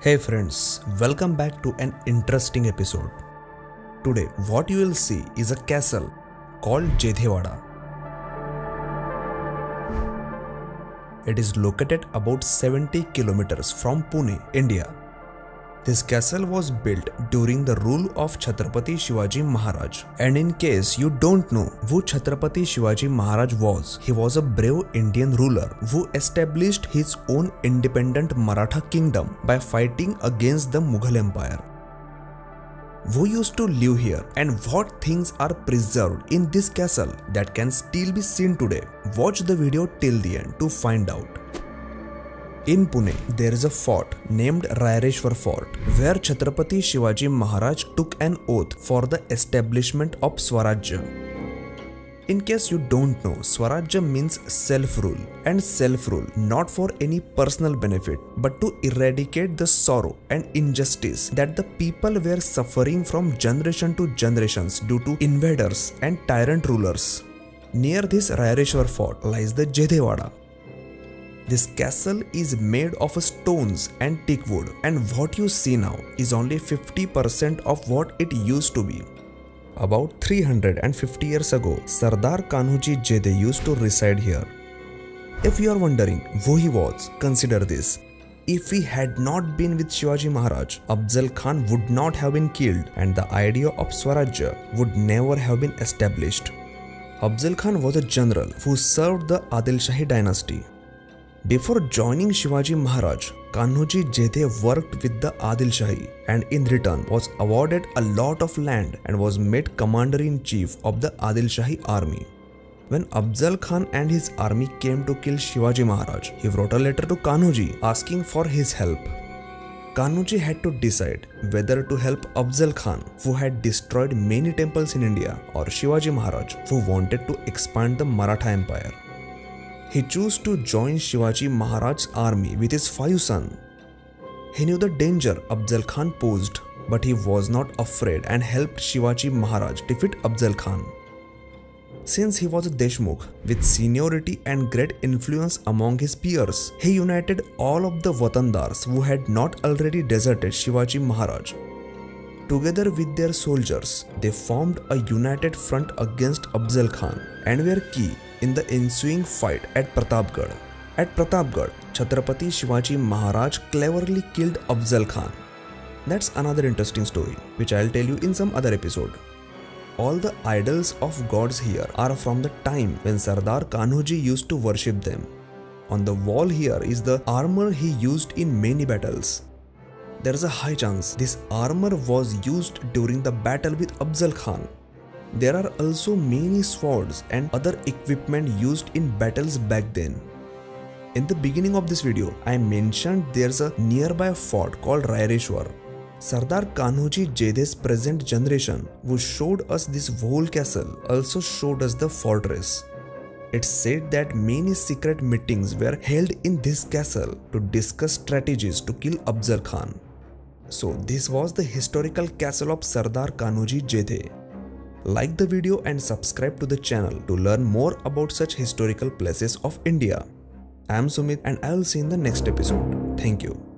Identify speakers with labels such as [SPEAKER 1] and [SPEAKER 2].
[SPEAKER 1] Hey friends, welcome back to an interesting episode. Today, what you will see is a castle called Jedhewada. It is located about 70 kilometers from Pune, India. This castle was built during the rule of Chhatrapati Shivaji Maharaj. And in case you don't know who Chhatrapati Shivaji Maharaj was, he was a brave Indian ruler who established his own independent Maratha kingdom by fighting against the Mughal Empire. Who used to live here and what things are preserved in this castle that can still be seen today? Watch the video till the end to find out. In Pune, there is a fort named Rayareshwar Fort where Chhatrapati Shivaji Maharaj took an oath for the establishment of Swarajya. In case you don't know, Swarajya means self-rule, and self-rule not for any personal benefit but to eradicate the sorrow and injustice that the people were suffering from generation to generations due to invaders and tyrant rulers. Near this Rayareshwar Fort lies the Jedhewada. This castle is made of stones and teak wood, and what you see now is only 50% of what it used to be. About 350 years ago, Sardar Kanhuji Jedhe used to reside here. If you are wondering who he was, consider this. If he had not been with Shivaji Maharaj, Afzal Khan would not have been killed and the idea of Swarajya would never have been established. Afzal Khan was a general who served the Adil Shahi dynasty. Before joining Shivaji Maharaj, Kanhuji Jedhe worked with the Adil Shahi and in return was awarded a lot of land and was made commander-in-chief of the Adil Shahi army. When Afzal Khan and his army came to kill Shivaji Maharaj, he wrote a letter to Kanhuji asking for his help. Kanhuji had to decide whether to help Afzal Khan, who had destroyed many temples in India, or Shivaji Maharaj, who wanted to expand the Maratha Empire. He chose to join Shivaji Maharaj's army with his 5 sons. He knew the danger Afzal Khan posed, but he was not afraid and helped Shivaji Maharaj defeat Afzal Khan. Since he was a Deshmukh with seniority and great influence among his peers, he united all of the Watandars who had not already deserted Shivaji Maharaj. Together with their soldiers, they formed a united front against Afzal Khan and were key in the ensuing fight at Pratapgarh. At Pratapgarh, Chhatrapati Shivaji Maharaj cleverly killed Afzal Khan. That's another interesting story, which I'll tell you in some other episode. All the idols of gods here are from the time when Sardar Kanhuji used to worship them. On the wall here is the armor he used in many battles. There is a high chance this armor was used during the battle with Afzal Khan. There are also many swords and other equipment used in battles back then. In the beginning of this video, I mentioned there's a nearby fort called Rayareshwar. Sardar Kanhuji Jedhe's present generation, who showed us this whole castle, also showed us the fortress. It's said that many secret meetings were held in this castle to discuss strategies to kill Afzal Khan. So this was the historical castle of Sardar Kanhuji Jedhe. Like the video and subscribe to the channel to learn more about such historical places of India. I am Sumit and I will see you in the next episode. Thank you.